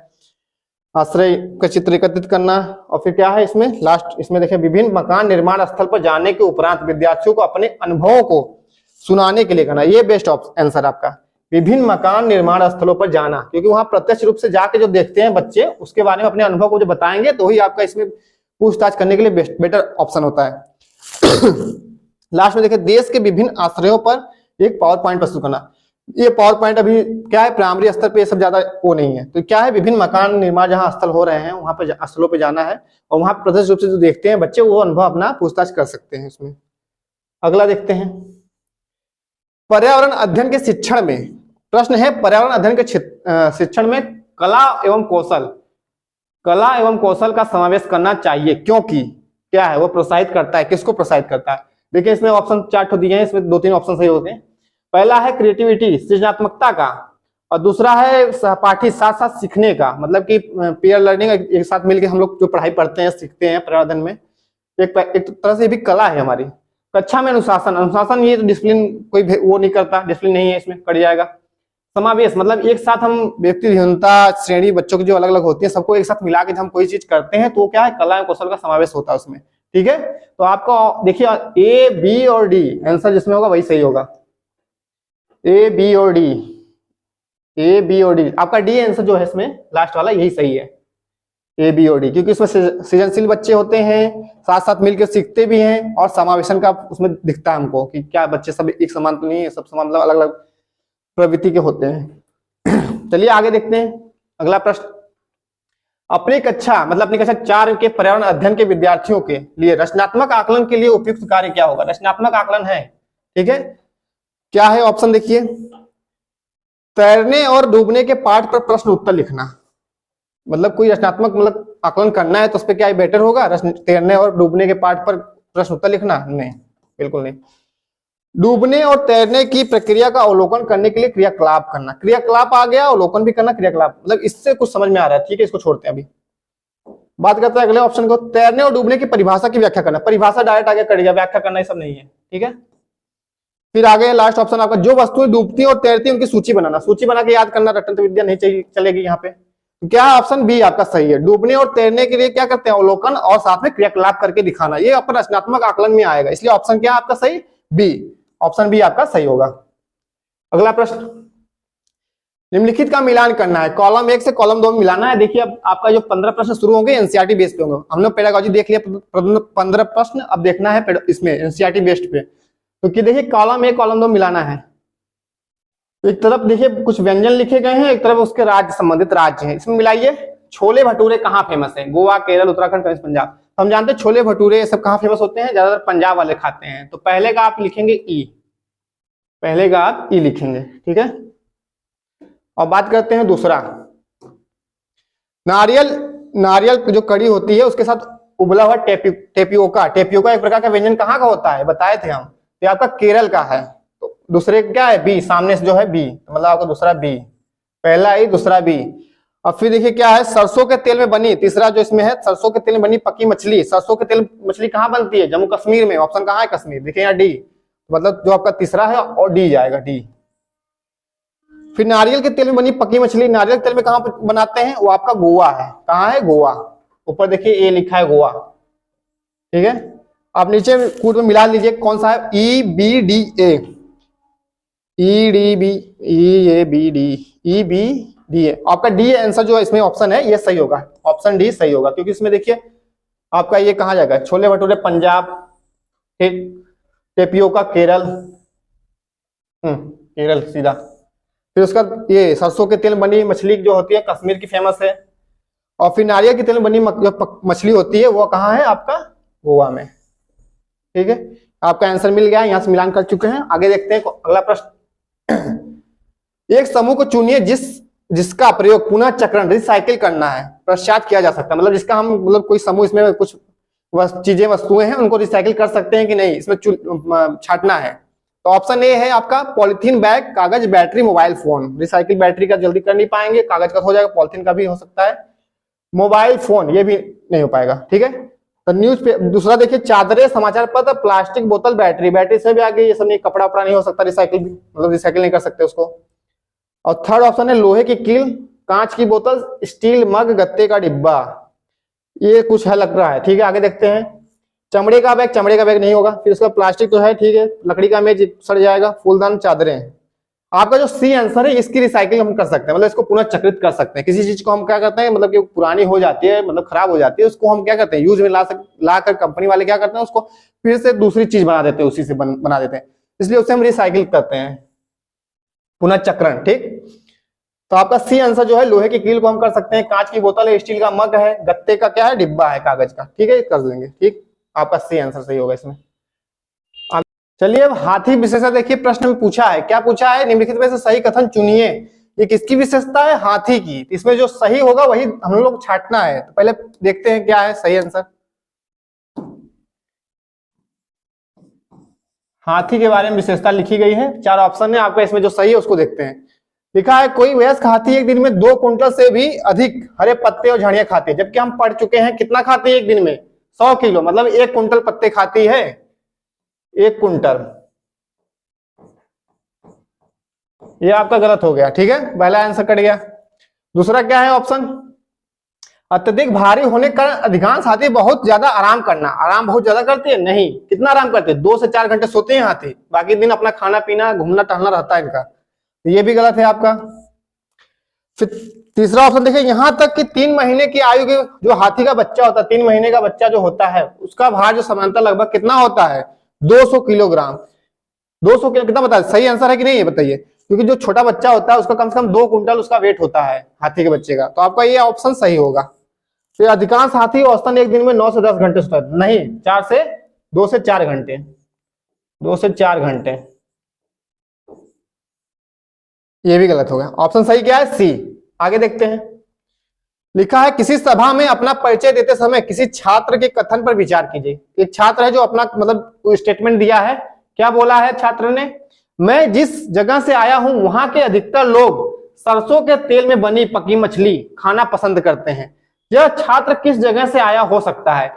आश्रय का चित्र एकत्रित करना। और फिर क्या है इसमें लास्ट, इसमें देखिए विभिन्न मकान निर्माण स्थल पर जाने के उपरांत विद्यार्थियों को अपने अनुभवों को सुनाने के लिए करना। ये बेस्ट आंसर आपका, विभिन्न मकान निर्माण स्थलों पर जाना, क्योंकि वहां प्रत्यक्ष रूप से जाके जो देखते हैं बच्चे, उसके बारे में अपने अनुभव को जो बताएंगे, तो ही आपका इसमें पूछताछ करने के लिए बेटर ऑप्शन होता है। लास्ट में देखिए देश के विभिन्न आश्रयों पर एक पावर पॉइंट प्रस्तुत करना। ये पावर पॉइंट अभी क्या है, प्राइमरी स्तर पे ये सब ज्यादा वो नहीं है। तो क्या है, विभिन्न मकान निर्माण जहां स्थल हो रहे हैं वहां पर स्थलों पे जाना है, और वहां प्रत्यक्ष रूप से जो देखते हैं बच्चे, वो अनुभव अपना पूछताछ कर सकते हैं इसमें। अगला देखते हैं पर्यावरण अध्ययन के शिक्षण में। प्रश्न है पर्यावरण अध्ययन के शिक्षण में कला एवं कौशल का समावेश करना चाहिए, क्योंकि क्या है वो प्रोत्साहित करता है, किसको प्रोत्साहित करता है। देखिए इसमें ऑप्शन 4 दिए हैं, इसमें 2-3 ऑप्शन सही होते हैं। पहला है क्रिएटिविटी, सृजनात्मकता का, और दूसरा है सहपाठी साथ साथ सीखने का, मतलब कि पीयर लर्निंग, एक साथ मिलकर हम लोग जो पढ़ाई पढ़ते हैं सीखते हैं पर्यावरण में। एक तरह से भी कला है हमारी। कक्षा में अनुशासन ये तो डिसिप्लिन कोई वो नहीं करता, डिसिप्लिन नहीं है इसमें, कट जाएगा। समावेश मतलब एक साथ हम व्यक्ति भिन्नता श्रेणी बच्चों की जो अलग अलग होती है, सबको एक साथ मिला के हम कोई चीज करते हैं, तो क्या है कला एवं कौशल का समावेश होता है उसमें। ठीक है, तो आपका देखिए ए बी और डी आंसर जिसमें होगा वही सही होगा। ए बी और डी आपका डी आंसर जो है इसमें लास्ट वाला यही सही है, ए बी और डी, क्योंकि इसमें सृजनशील बच्चे होते हैं, साथ साथ मिलकर सीखते भी हैं, और समावेशन का उसमें दिखता है हमको कि क्या बच्चे सब एक समान तो नहीं है, सब समान मतलब अलग अलग प्रवृत्ति के होते हैं। चलिए आगे देखते हैं अगला प्रश्न। अपनी कक्षा 4 के पर्यावरण अध्ययन के विद्यार्थियों के लिए रचनात्मक आकलन के लिए उपयुक्त कार्य क्या होगा। रचनात्मक आकलन है, ठीक है, क्या है ऑप्शन देखिए। तैरने और डूबने के पाठ पर प्रश्न उत्तर लिखना, मतलब कोई रचनात्मक मतलब आकलन करना है तो उस पर क्या बेटर होगा, तैरने और डूबने के पाठ पर प्रश्न उत्तर लिखना? नहीं, बिल्कुल नहीं। डूबने और तैरने की प्रक्रिया का अवलोकन करने के लिए क्रियाकलाप करना, क्रियाकलाप आ गया, अवलोकन भी करना, क्रियाकलाप मतलब इससे कुछ समझ में आ रहा है, ठीक है, इसको छोड़ते हैं अभी। बात करते हैं अगले ऑप्शन को, तैरने और डूबने की परिभाषा की व्याख्या करना। परिभाषा डायरेक्ट आगे कर दिया, व्याख्या करना ये सब नहीं है, ठीक है। फिर आगे लास्ट ऑप्शन आपका, जो वस्तुएं डूबती और तैरती उनकी सूची बनाना, सूची बना के याद करना, रटंत विद्या नहीं चाहिए चलेगी यहाँ पे। तो क्या ऑप्शन बी आपका सही है, डूबने और तैरने के लिए क्या करते हैं, अवलोकन और साथ में क्रियाकलाप करके दिखाना, ये आपका रचनात्मक आकलन में आएगा, इसलिए ऑप्शन क्या आपका सही, बी, ऑप्शन बी आपका सही होगा। अगला प्रश्न, निम्नलिखित का मिलान करना है, कॉलम 1 से कॉलम 2 में मिलाना है। देखिए अब आपका जो 15 प्रश्न शुरू होंगे एनसीईआरटी बेस पे होंगे, हमने पेडागोजी देख लिया 15 प्रश्न, अब देखना है इसमें एनसीईआरटी बेस्ड पे। तो कि देखिए कॉलम 1 कॉलम 2 मिलाना है। एक तरफ देखिए कुछ व्यंजन लिखे गए हैं, एक तरफ उसके राज्य संबंधित राज्य हैं, इसमें मिलाइए। छोले भटूरे कहाँ फेमस है, गोवा, केरल, उत्तराखंड, पंजाब। हम जानते हैं छोले भटूरे ये सब कहाँ फेमस होते हैं, ज्यादातर पंजाब वाले खाते हैं। तो पहले का आप लिखेंगे ई, पहले का आप ई लिखेंगे, ठीक है। और बात करते हैं दूसरा, नारियल जो कड़ी होती है उसके साथ उबला हुआ टेपियोका एक प्रकार का व्यंजन कहाँ का होता है, बताए थे हम, तो आपका केरल का है। तो दूसरे क्या है, बी, सामने से जो है बी, मतलब आपका दूसरा बी, पहला ई दूसरा बी। और फिर देखिए क्या है, सरसों के तेल में बनी, तीसरा जो इसमें है, सरसों के तेल में बनी पकी मछली। सरसों के तेल मछली कहाँ बनती है, जम्मू कश्मीर में, ऑप्शन कहाँ है, कश्मीर। देखिए यहाँ डी, मतलब जो आपका तीसरा है और डी जाएगा, डी। फिर नारियल के तेल में बनी पकी मछली, नारियल के तेल में कहाँ बनाते हैं, वो आपका गोवा है, कहाँ है, गोवा। ऊपर देखिए ए लिखा है गोवा, ठीक है। आप नीचे कूट में मिला लीजिए कौन सा है, E B D A, E D B, E A B D, E B D A. आपका डी आंसर जो इसमें ऑप्शन है ये सही होगा, ऑप्शन डी सही होगा, क्योंकि इसमें देखिए आपका ये कहाँ जाएगा, छोले भटूरे पंजाब, टेपियोका केरल, केरल सीधा। फिर उसका ये सरसों के तेल बनी मछली जो होती है कश्मीर की फेमस है। और फिर नारियल के तेल में बनी जो मछली होती है वो कहाँ है आपका, गोवा में। ठीक है, आपका आंसर मिल गया, यहां से मिलान कर चुके हैं। आगे देखते हैं अगला प्रश्न। एक समूह को चुनिए जिसका प्रयोग पुनः चक्रण रिसाइकिल करना है पश्चात किया जा सकता है। मतलब जिसका हम मतलब कोई समूह, इसमें कुछ चीजें वस्तुएं हैं, उनको रिसाइकिल कर सकते हैं कि नहीं, इसमें छांटना है। तो ऑप्शन ए है आपका पॉलिथीन बैग, कागज, battery, mobile phone. Recycle battery का जल्दी कर नहीं पाएंगे, कागज का हो जाएगा, पॉलिथीन का भी हो सकता है, मोबाइल फोन ये भी नहीं हो पाएगा। ठीक है, तो न्यूज पे दूसरा देखिए, चादरें, समाचार पत्र, प्लास्टिक बोतल, बैटरी। बैटरी से भी आगे ये सब नहीं, कपड़ा उपड़ा नहीं हो सकता रिसाइकिल, मतलब रिसाइकिल नहीं कर सकते उसको। और थर्ड ऑप्शन है लोहे की कील, कांच की बोतल, स्टील मग, गत्ते का डिब्बा। ये कुछ है लग रहा है। ठीक है, आगे देखते हैं। चमड़े का बैग, चमड़े का बैग नहीं होगा। फिर उसका प्लास्टिक तो है, ठीक है, लकड़ी का मेज सड़ जाएगा, फूलदान, चादरें। आपका जो सी आंसर है, इसकी रिसाइकिल हम कर सकते हैं, मतलब इसको पुनः चक्रित कर सकते हैं। किसी चीज को हम क्या करते हैं, मतलब कि पुरानी हो जाती है, मतलब खराब हो जाती है, उसको हम क्या करते हैं, यूज में ला कर कंपनी वाले क्या करते हैं, उसको फिर से दूसरी चीज बना देते हैं, उसी से बना देते हैं, इसलिए उसे हम रिसाइकिल करते हैं, पुनः चक्रण। ठीक, तो आपका सी आंसर जो है, लोहे की कील को हम कर सकते हैं, कांच की बोतल है, स्टील का मग है, गत्ते का क्या है, डिब्बा है कागज का। ठीक है, कर देंगे। ठीक, आपका सी आंसर सही होगा इसमें। चलिए अब हाथी विशेषता देखिए, प्रश्न में पूछा है, क्या पूछा है, निम्नलिखित में से सही कथन चुनिए। ये किसकी विशेषता है, हाथी की। इसमें जो सही होगा वही हम लोग छांटना है। तो पहले देखते हैं क्या है सही आंसर। हाथी के बारे में विशेषता लिखी गई है, 4 ऑप्शन है आपका, इसमें जो सही है उसको देखते हैं। लिखा है कोई वयस्क हाथी एक दिन में 2 कुंटल से भी अधिक हरे पत्ते और झाड़ियां खाते हैं, जबकि हम पढ़ चुके हैं कितना खाते हैं एक दिन में, 100 किलो, मतलब 1 कुंटल पत्ते खाती है, 1 कुंटल। ये आपका गलत हो गया। ठीक है, पहला आंसर कट गया। दूसरा क्या है ऑप्शन, अत्यधिक भारी होने का अधिकांश हाथी बहुत ज्यादा आराम करना। आराम बहुत ज्यादा करते हैं, नहीं, कितना आराम करते हैं, 2 से 4 घंटे सोते हैं हाथी, बाकी दिन अपना खाना पीना घूमना टहलना रहता है इनका। तो ये भी गलत है आपका। फिर तीसरा ऑप्शन देखिए, यहां तक कि 3 महीने की आयु के जो हाथी का बच्चा होता है, 3 महीने का बच्चा जो होता है, उसका भार जो समानता लगभग कितना होता है, 200 किलोग्राम। 200 किलो कितना बताया, सही आंसर है कि नहीं ये बताइए, क्योंकि जो छोटा बच्चा होता है उसका कम से कम 2 कुंटल उसका वेट होता है हाथी के बच्चे का। तो आपका ये ऑप्शन सही होगा। फिर अधिकांश हाथी औसतन एक दिन में 9 से 10 घंटे सोता है, नहीं, 2 से 4 घंटे, 2 से 4 घंटे। ये भी गलत हो गया। ऑप्शन सही क्या है, सी। आगे देखते हैं। लिखा है किसी सभा में अपना परिचय देते समय किसी छात्र के कथन पर विचार कीजिए। एक छात्र है जो अपना मतलब स्टेटमेंट दिया है, क्या बोला है छात्र ने, मैं जिस जगह से आया हूं वहां के अधिकतर लोग सरसों के तेल में बनी पकी मछली खाना पसंद करते हैं। यह छात्र किस जगह से आया हो सकता है।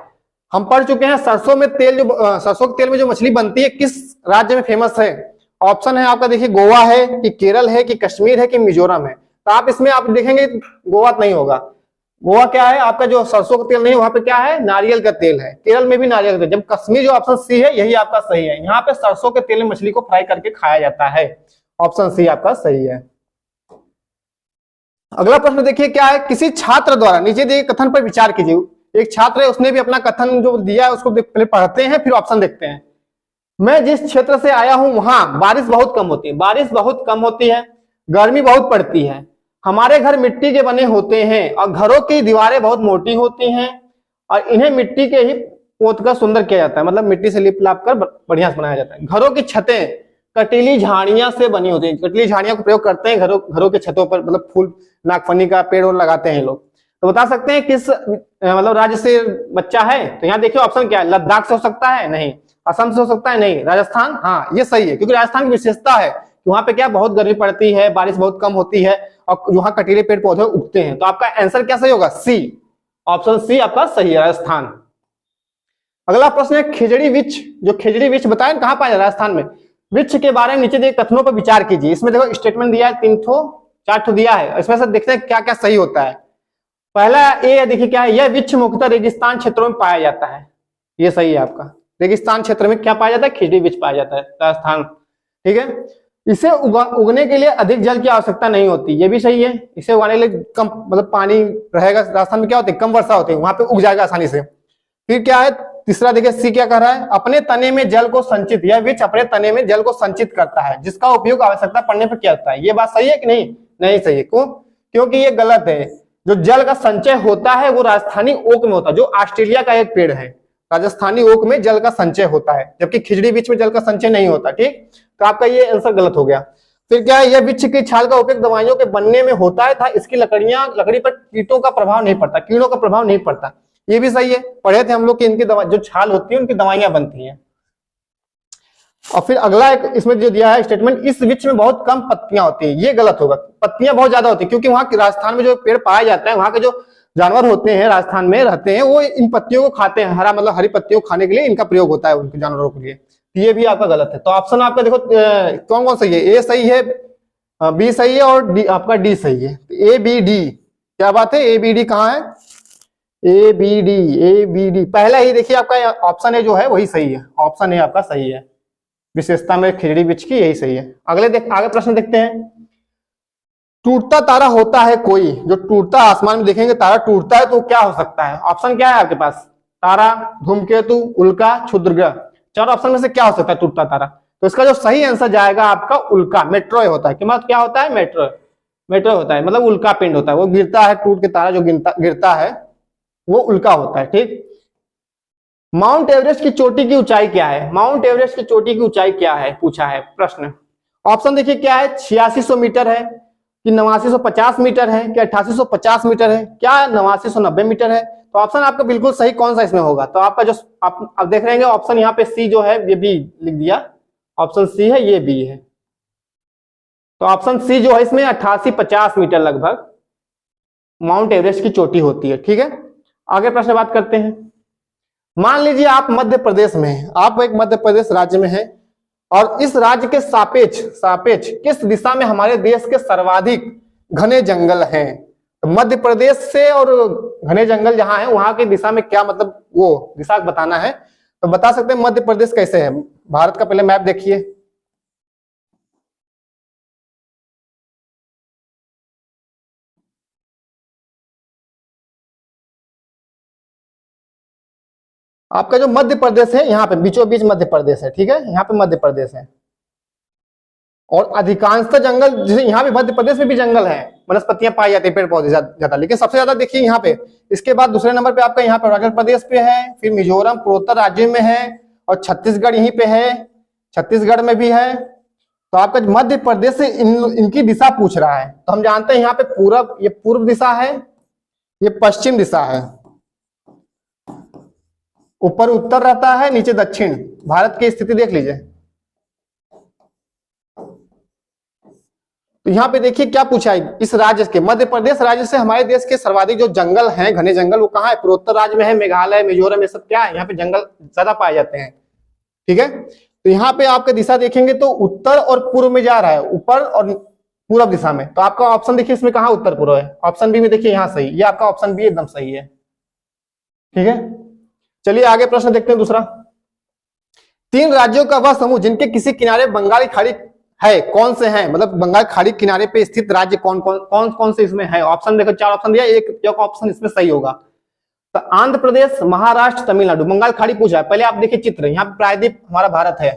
हम पढ़ चुके हैं सरसों में तेल, जो सरसों के तेल में जो मछली बनती है किस राज्य में फेमस है। ऑप्शन है आपका देखिए, गोवा है कि केरल है कि कश्मीर है कि मिजोरम है। तो आप इसमें आप देखेंगे गोवा नहीं होगा। गोवा क्या है आपका, जो सरसों का तेल नहीं, वहां पे क्या है, नारियल का तेल है। केरल में भी नारियल का तेल। जब कश्मीर, जो ऑप्शन सी है यही आपका सही है। यहाँ पे सरसों के तेल में मछली को फ्राई करके खाया जाता है। ऑप्शन सी आपका सही है। अगला प्रश्न देखिए क्या है, किसी छात्र द्वारा नीचे दिए कथन पर विचार कीजिए। एक छात्र है, उसने भी अपना कथन जो दिया है उसको पहले पढ़ते हैं, फिर ऑप्शन देखते हैं। मैं जिस क्षेत्र से आया हूं वहां बारिश बहुत कम होती है। बारिश बहुत कम होती है, गर्मी बहुत पड़ती है, हमारे घर मिट्टी के बने होते हैं और घरों की दीवारें बहुत मोटी होती हैं और इन्हें मिट्टी के ही पोत कर सुंदर किया जाता है, मतलब मिट्टी से लिप लाप कर बढ़िया से बनाया जाता है। घरों की छतें कटीली झाड़ियां से बनी होती है। कटीली झाड़ियां का प्रयोग करते हैं घरों के छतों पर, मतलब फूल नागफनी का पेड़ और लगाते हैं लोग। तो बता सकते हैं किस मतलब राज्य से बच्चा है। तो यहाँ देखिए ऑप्शन क्या है, लद्दाख से हो सकता है, नहीं, असम से हो सकता है, नहीं, राजस्थान, हाँ ये सही है, क्योंकि राजस्थान की विशेषता है कि वहां पे क्या बहुत गर्मी पड़ती है, बारिश बहुत कम होती है और वहां कटीले पेड़ पौधे उगते हैं। तो आपका आंसर क्या सही होगा, सी। ऑप्शन सी आपका सही है, राजस्थान। अगला प्रश्न है खिजड़ी वृक्ष, जो खिजड़ी वृक्ष बताए कहां पाया जाए, राजस्थान में। वृक्ष के बारे में नीचे दिए कथनों पर विचार कीजिए। इसमें देखो स्टेटमेंट दिया है, 4 दिया है, इसमें से देखते हैं क्या क्या सही होता है। पहला ए देखिए क्या है, यह वृक्ष मुख्यतः रेगिस्तान क्षेत्रों में पाया जाता है। ये सही है आपका, रेगिस्तान क्षेत्र में क्या पाया जाता है, खिजड़ी वृक्ष पाया जाता है, राजस्थान। ठीक है, इसे उगने के लिए अधिक जल की आवश्यकता नहीं होती, ये भी सही है। इसे उगाने के लिए कम मतलब पानी रहेगा, राजस्थान में क्या होती है, कम वर्षा होती है, वहां पे उग जाएगा आसानी से। फिर क्या है तीसरा, देखिए सी क्या कर रहा है, अपने तने में जल को संचित, यह वृक्ष अपने तने में जल को संचित करता है जिसका उपयोग आवश्यकता पड़ने पर किया जाता है। ये बात सही है कि नहीं, नहीं सही है। क्यों, क्योंकि ये गलत है। जो जल का संचय होता है वो राजस्थानी ओक में होता है, जो ऑस्ट्रेलिया का एक पेड़ है, राजस्थानी ओक में जल का संचय होता है, जबकि खिचड़ी वृक्ष में जल का संचय नहीं होता। ठीक, तो आपका ये आंसर गलत हो गया। फिर क्या है, यह वृक्ष की छाल का उपयोग दवाइयों के बनने में होता है था, इसकी लकड़ी पर कीटों का प्रभाव नहीं पड़ता, कीड़ों का प्रभाव नहीं पड़ता। ये भी सही है, पढ़े थे हम लोग कि इनकी जो छाल होती है उनकी दवाइयां बनती हैं। और फिर अगला एक इसमें जो दिया है स्टेटमेंट, इस वृक्ष में बहुत कम पत्तियां होती है, ये गलत होगा। पत्तियां बहुत ज्यादा होती है, क्योंकि वहां राजस्थान में जो पेड़ पाया जाता है, वहां के जो जानवर होते हैं राजस्थान में रहते हैं, वो इन पत्तियों को खाते हैं। हरा मतलब हरी पत्तियों को खाने के लिए इनका प्रयोग होता है उनके जानवरों के लिए। ये भी आपका गलत है। तो ऑप्शन आपका देखो कौन कौन सही है, ए सही है, बी सही है और डी आपका डी सही है। ए बी डी, क्या बात है, ए बी डी कहाँ है, A B D, A B D पहला ही देखिए आपका ऑप्शन ए जो है वही सही है, ऑप्शन ए आपका सही है। विशेषता में खिचड़ी वृक्ष की यही सही है। आगे प्रश्न देखते हैं। टूटता तारा होता है कोई, जो टूटता आसमान में देखेंगे तारा टूटता है तो क्या हो सकता है? ऑप्शन क्या है आपके पास, तारा, धूमकेतु, उल्का, क्षुद्रग्रह। चार ऑप्शन में से क्या हो सकता है टूटता तारा? तो इसका जो सही आंसर जाएगा आपका उल्का, मेट्रॉय होता है। मतलब क्या होता है, मेट्रॉय होता है, मतलब उल्का पिंड होता है, वो गिरता है, टूट के तारा जो गिरता है वो उल्का होता है। ठीक, माउंट एवरेस्ट की चोटी की ऊंचाई क्या है? माउंट एवरेस्ट की चोटी की ऊंचाई क्या है, पूछा है प्रश्न। ऑप्शन देखिए क्या है, 8600 मीटर है कि 8950 मीटर है कि 8850 मीटर है, क्या 8990 मीटर है? तो ऑप्शन आपका बिल्कुल सही कौन सा इसमें होगा? तो आपका जो आप देख रहे हैं ऑप्शन यहाँ पे सी जो है ये बी लिख दिया, ऑप्शन सी है, ये बी है। तो ऑप्शन सी जो है इसमें 8850 मीटर लगभग माउंट एवरेस्ट की चोटी होती है। ठीक है, आगे प्रश्न बात करते हैं। मान लीजिए आप मध्य प्रदेश में हैं, आप एक मध्य प्रदेश राज्य में हैं और इस राज्य के सापेक्ष किस दिशा में हमारे देश के सर्वाधिक घने जंगल हैं? तो मध्य प्रदेश से और घने जंगल जहां है वहां की दिशा में क्या, मतलब वो दिशा बताना है। तो बता सकते हैं मध्य प्रदेश कैसे है? भारत का पहले मैप देखिए, आपका जो मध्य प्रदेश है यहाँ पे बीचों बीच मध्य प्रदेश है। ठीक है, यहाँ पे मध्य प्रदेश है और अधिकांशतः जंगल, जैसे यहाँ पे मध्य प्रदेश में भी जंगल है, वनस्पतियां पाई जाती है, पेड़ पौधे ज्यादा, लेकिन सबसे ज्यादा देखिए यहाँ पे। इसके बाद दूसरे नंबर पे आपका यहाँ पे अरुणाचल प्रदेश पे है, फिर मिजोरम पूर्वोत्तर राज्य में है और छत्तीसगढ़ यहीं पे है, छत्तीसगढ़ में भी है। तो आपका मध्य प्रदेश से इनकी दिशा पूछ रहा है। तो हम जानते हैं यहाँ पे पूरब, ये पूर्व दिशा है, ये पश्चिम दिशा है, ऊपर उत्तर रहता है, नीचे दक्षिण। भारत की स्थिति देख लीजिए। तो यहाँ पे देखिए क्या पूछा है, इस राज्य के मध्य प्रदेश राज्य से हमारे देश के सर्वाधिक जो जंगल हैं, घने जंगल, वो कहाँ है? पूर्वोत्तर राज्य में है, मेघालय, मिजोरम, ये सब क्या है, यहाँ पे जंगल ज्यादा पाए जाते हैं। ठीक है, तो यहाँ पे आपका दिशा देखेंगे तो उत्तर और पूर्व में जा रहा है, ऊपर और पूर्व दिशा में। तो आपका ऑप्शन देखिए इसमें कहाँ उत्तर पूर्व है, ऑप्शन बी में देखिए यहाँ सही, ये आपका ऑप्शन बी एकदम सही है। ठीक है, चलिए आगे प्रश्न देखते हैं दूसरा। 3 राज्यों का वह समूह जिनके किसी किनारे बंगाल की खाड़ी है, कौन से हैं? मतलब बंगाल खाड़ी किनारे पे स्थित राज्य कौन से इसमें है? ऑप्शन देखो, 4 ऑप्शन दिया, एक ऑप्शन इसमें सही होगा। तो आंध्र प्रदेश, महाराष्ट्र, तमिलनाडु। बंगाल खाड़ी पूछा है, पहले आप देखिए चित्र, यहाँ पे प्रायद्वीप हमारा भारत है,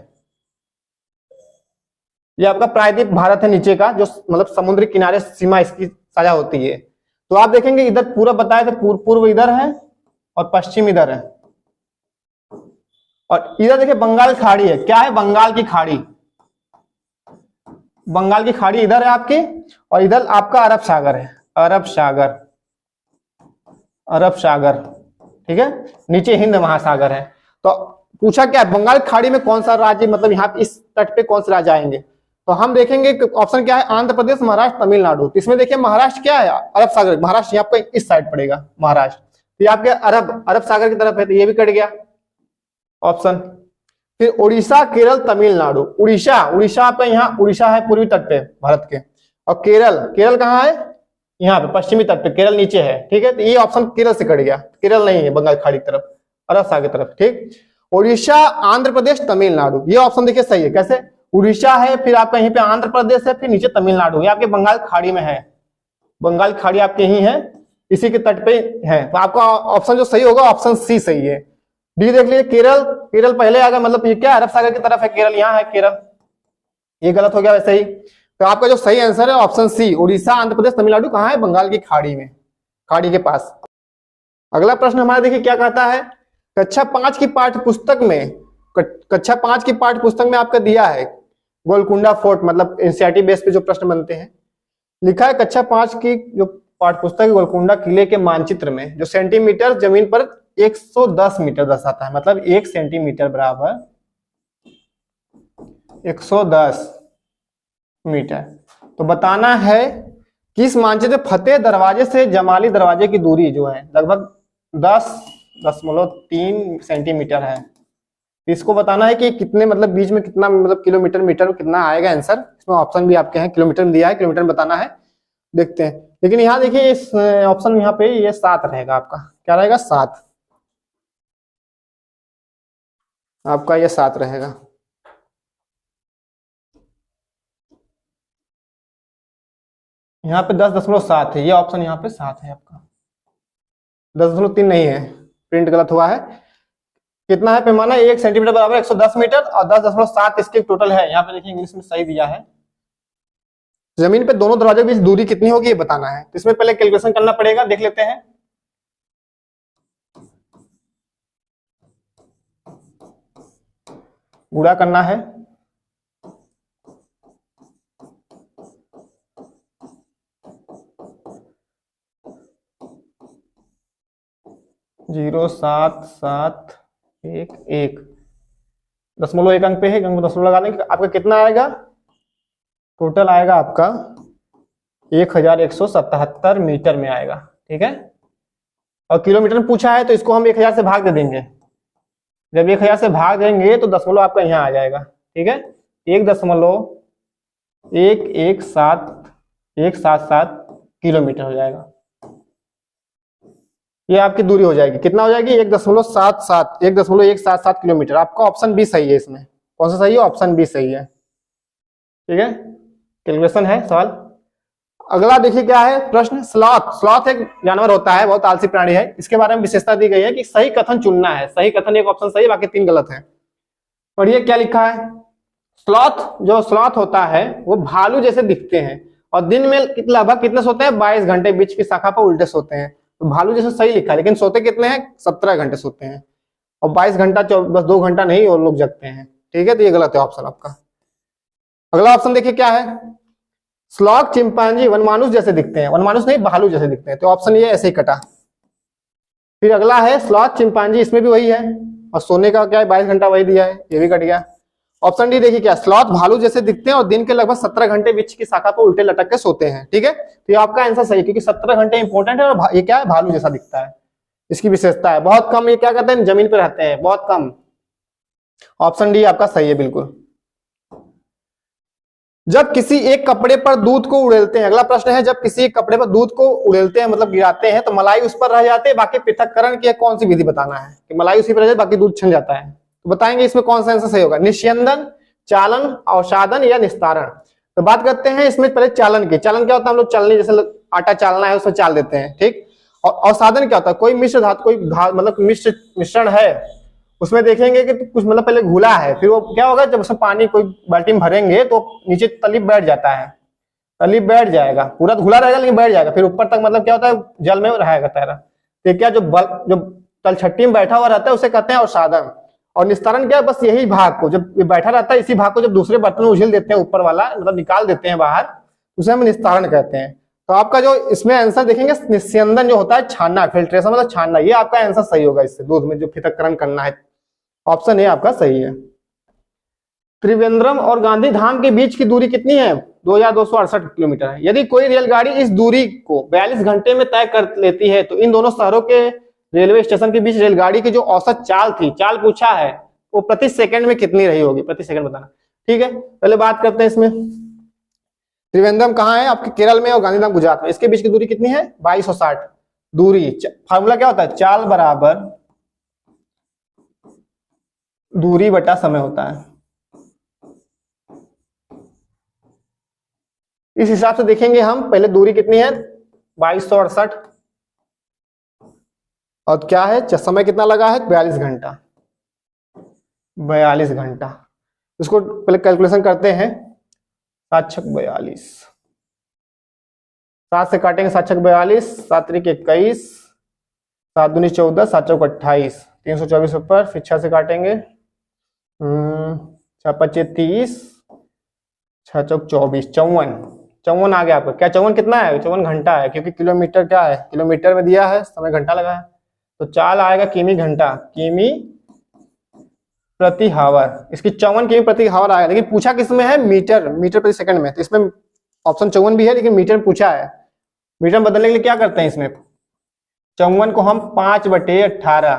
ये आपका प्रायद्वीप भारत है नीचे का, जो मतलब समुद्री किनारे सीमा इसकी साझा होती है। तो आप देखेंगे इधर पूरा बताया था, पूर्व इधर है और पश्चिम इधर है, और इधर देखिए बंगाल खाड़ी है। क्या है? बंगाल की खाड़ी, बंगाल की खाड़ी इधर है आपकी, और इधर आपका अरब सागर है, अरब सागर। ठीक है, नीचे हिंद महासागर है। तो पूछा क्या है, बंगाल खाड़ी में कौन सा राज्य, मतलब यहाँ इस तट पे कौन से राज्य आएंगे? तो हम देखेंगे ऑप्शन क्या है, आंध्र प्रदेश, महाराष्ट्र, तमिलनाडु। तो इसमें देखिए महाराष्ट्र क्या है, अरब सागर, महाराष्ट्र यहाँ पे इस साइड पड़ेगा महाराष्ट्र, तो ये आपके अरब सागर की तरफ है, तो ये भी कट गया ऑप्शन। फिर उड़ीसा, केरल, तमिलनाडु। उड़ीसा पे, यहाँ उड़ीसा है पूर्वी तट पे भारत के, और केरल कहाँ है? यहाँ पे पश्चिमी तट पे, केरल नीचे है। ठीक है, तो ये ऑप्शन केरल से कट गया, केरल नहीं है बंगाल खाड़ी की तरफ, अरब सागर की तरफ। ठीक, उड़ीसा, आंध्र प्रदेश, तमिलनाडु, ये ऑप्शन देखिए सही है। कैसे? उड़ीसा है, फिर आपका यहीं पे आंध्र प्रदेश है, फिर नीचे तमिलनाडु, ये आपके बंगाल खाड़ी में है, बंगाल खाड़ी आपके यही है, इसी के तट पे है। तो आपका ऑप्शन जो सही होगा ऑप्शन सी सही है। डी देख लीजिए, केरल पहले आएगा, मतलब ये क्या अरब सागर की तरफ है, केरल यहाँ है केरल, ये गलत हो गया वैसे ही। तो आपका जो सही आंसर है ऑप्शन सी, उड़ीसा, आंध्र प्रदेश, तमिलनाडु कहाँ है? बंगाल की खाड़ी में, खाड़ी के पास। अगला प्रश्न हमारा देखिए क्या कहता है, कक्षा 5 की पाठ्य पुस्तक में, कक्षा 5 की पाठ्य पुस्तक में आपका दिया है गोलकुंडा फोर्ट, मतलब एनसीईआरटी बेस पे जो प्रश्न बनते हैं, लिखा है कक्षा 5 की जो पाठ्य पुस्तक है, गोलकुंडा किले के मानचित्र में जो सेंटीमीटर जमीन पर 110 मीटर दर्शाता है, मतलब 1 सेंटीमीटर बराबर 110 मीटर। तो बताना है कि इस मानचित्र फतेह दरवाजे से जमाली दरवाजे की दूरी जो है लगभग 10.3 सेंटीमीटर है। इसको बताना है कि कितने, मतलब बीच में कितना, मतलब किलोमीटर मीटर में कितना आएगा आंसर। इसमें ऑप्शन भी आपके हैं, किलोमीटर में दिया है, किलोमीटर में बताना है, देखते हैं। लेकिन यहाँ देखिए इस ऑप्शन यहाँ पे ये 7 रहेगा आपका, क्या रहेगा 7, आपका ये 7 रहेगा। यहाँ पे 10.7 है, ये ऑप्शन यहाँ पे 7 है आपका, 10.3 नहीं है, प्रिंट गलत हुआ है। कितना है पैमाना, 1 सेंटीमीटर बराबर 110 मीटर और 10.7 इसके टोटल है। यहाँ पे देखिए इंग्लिश में सही दिया है। जमीन पे दोनों दरवाजे के बीच दूरी कितनी होगी ये बताना है। तो इसमें पहले कैलकुलेशन करना पड़ेगा, देख लेते हैं। गुणा करना है, जीरो 7.711 दशमलव 1 अंक पे है, अंक दशमलव लगा देंगे, आपका कितना आएगा, टोटल आएगा आपका 1177 मीटर में आएगा, ठीक है। और किलोमीटर में पूछा है तो इसको हम 1000 से भाग दे देंगे। जब 1000 से भाग देंगे तो दशमलव आपका यहाँ आ जाएगा, ठीक है। 1.117 किलोमीटर हो जाएगा। ये आपकी दूरी हो जाएगी, कितना हो जाएगी, 1.177 किलोमीटर। आपका ऑप्शन बी सही है। इसमें कौन सा सही है, ऑप्शन बी सही है, ठीक है। कैलकुलेशन है सवाल। अगला देखिए क्या है प्रश्न, स्लॉथ। स्लॉथ एक जानवर होता है, बहुत आलसी प्राणी है। इसके बारे में विशेषता दी गई है कि सही कथन चुनना है। सही कथन एक ऑप्शन सही, बाकी 3 गलत है। और ये क्या लिखा है, स्लॉथ, जो स्लॉथ होता है वो भालू जैसे दिखते हैं और दिन में लगभग कितने सोते हैं, 22 घंटे, बीच की शाखा पर उल्टे सोते हैं। तो भालू जैसे सही लिखा है, लेकिन सोते कितने हैं, 17 घंटे सोते हैं। और 22 घंटा, बस 2 घंटा नहीं और लोग जगते हैं, ठीक है। तो ये गलत है ऑप्शन आपका। अगला ऑप्शन देखिए क्या है, स्लॉथ चिंपांजी वनमानुष जैसे दिखते हैं, वनमानुष नहीं भालू जैसे दिखते हैं। तो ऑप्शन ये ऐसे ही कटा। फिर अगला है स्लॉथ चिंपांजी, इसमें भी वही है और सोने का क्या है, 22 घंटा वही दिया है, ये भी कट गया। ऑप्शन डी देखिए क्या, स्लॉथ भालू जैसे दिखते हैं और दिन के लगभग 17 घंटे वृक्ष की शाखा पर उल्टे लटक के सोते हैं, ठीक है। तो ये आपका आंसर सही है, क्योंकि 17 घंटे इंपॉर्टेंट है और ये क्या है, भालू जैसा दिखता है। इसकी विशेषता है, बहुत कम ये क्या करते हैं, जमीन पर रहते हैं, बहुत कम। ऑप्शन डी आपका सही है बिल्कुल। जब किसी एक कपड़े पर दूध को उड़ेलते हैं, अगला प्रश्न है, जब किसी एक कपड़े पर दूध को उड़ेलते हैं मतलब गिराते हैं तो मलाई उस पर रह जाते हैं, बाकी पृथक्करण की कौन सी विधि बताना है कि मलाई उसी पर रह जाए बाकी दूध छिन जाता है। तो बताएंगे इसमें कौन सा आंसर सही होगा, निस्यंदन, चालन, अवसादन या निस्तारण। तो बात करते हैं इसमें पहले चालन की। चालन क्या होता है, हम लोग चलने, जैसे आटा चालना है उसमें चाल देते हैं, ठीक। और अवसादन क्या होता है, कोई मिश्र धातु, कोई मतलब मिश्रण है उसमें देखेंगे कि कुछ मतलब पहले घुला है, फिर वो क्या होगा, जब उसमें पानी कोई बाल्टी में भरेंगे तो नीचे तली बैठ जाता है, तली बैठ जाएगा, पूरा घुला रहेगा लेकिन बैठ जाएगा, फिर ऊपर तक मतलब क्या होता है, जल में रहेगा तैरा। तो क्या जो तलछट्टी में बैठा हुआ रहता है उसे कहते हैं अवसादन। और निस्तारण क्या है, बस यही भाग को, जब बैठा रहता है इसी भाग को जब दूसरे बर्तन में उझिल देते हैं, ऊपर वाला मतलब निकाल देते हैं बाहर, उसे हम निस्तारण कहते हैं। तो आपका जो इसमें आंसर देखेंगे, निस्यंदन जो होता है छानना, फिल्ट्रेशन मतलब छानना, ये आपका आंसर सही होगा। इससे दूध में जो पृथक्करण करना है, ऑप्शन ए आपका सही है। त्रिवेंद्रम और गांधी धाम के बीच की दूरी कितनी है, 2268 किलोमीटर है। यदि कोई रेलगाड़ी इस दूरी को 42 घंटे में तय कर लेती है तो इन दोनों शहरों के रेलवे स्टेशन के बीच रेलगाड़ी की जो औसत चाल थी, चाल पूछा है, वो प्रति सेकंड में कितनी रही होगी, प्रति सेकंड बताना, ठीक है। पहले बात करते हैं इसमें, त्रिवेंद्रम कहाँ है, आपके केरल में, और गांधीधाम गुजरात में। इसके बीच की दूरी कितनी है, 2260 दूरी। फार्मूला क्या होता है, चाल बराबर दूरी बटा समय होता है। इस हिसाब से देखेंगे हम, पहले दूरी कितनी है 2268 और क्या है, समय कितना लगा है 42 घंटा, 42 घंटा। इसको पहले कैलकुलेशन करते हैं, 7 छक 42, 7 से काटेंगे, 7 छक 42, 7 त्रिक 21, 7 दूनी 14, 7 चौक 28। 324 ऊपर, फिर 6 से काटेंगे, 6 पच्चे 30, 6 चौक 24, 54 आ गया आपका। क्या 54 कितना है? 54 घंटा है, क्योंकि किलोमीटर क्या है, किलोमीटर में दिया है, समय घंटा लगा है, तो चाल आएगा किमी घंटा, किमी प्रति हावर। इसकी 54 किमी प्रति हावर आएगा, लेकिन पूछा किसमें है? मीटर, मीटर प्रति सेकंड में। तो इसमें ऑप्शन 54 भी है, लेकिन मीटर में पूछा है। मीटर में बदलने के लिए क्या करते हैं इसमें? 54 को हम 5/18,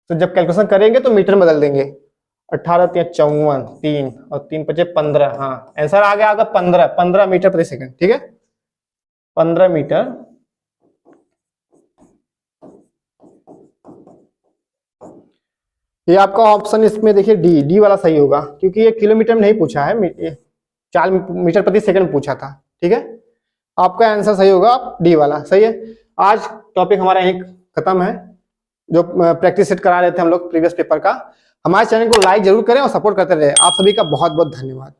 तो जब कैलकुलेशन करेंगे तो मीटर में बदल देंगे। 18 × 54, 3 और 3 × 5 = 15। हाँ, आंसर आ गया आपका 15 मीटर प्रति सेकंड। ठीक है, 15 मीटर। ये आपका ऑप्शन इसमें देखिए डी वाला सही होगा, क्योंकि ये किलोमीटर में नहीं पूछा है, 4 मीटर प्रति सेकंड पूछा था। ठीक है, आपका आंसर सही होगा, डी वाला सही है। आज टॉपिक हमारा यहीं खत्म है, जो प्रैक्टिस सेट करा रहे थे हम लोग प्रीवियस पेपर का। हमारे चैनल को लाइक जरूर करें और सपोर्ट करते रहे। आप सभी का बहुत बहुत धन्यवाद।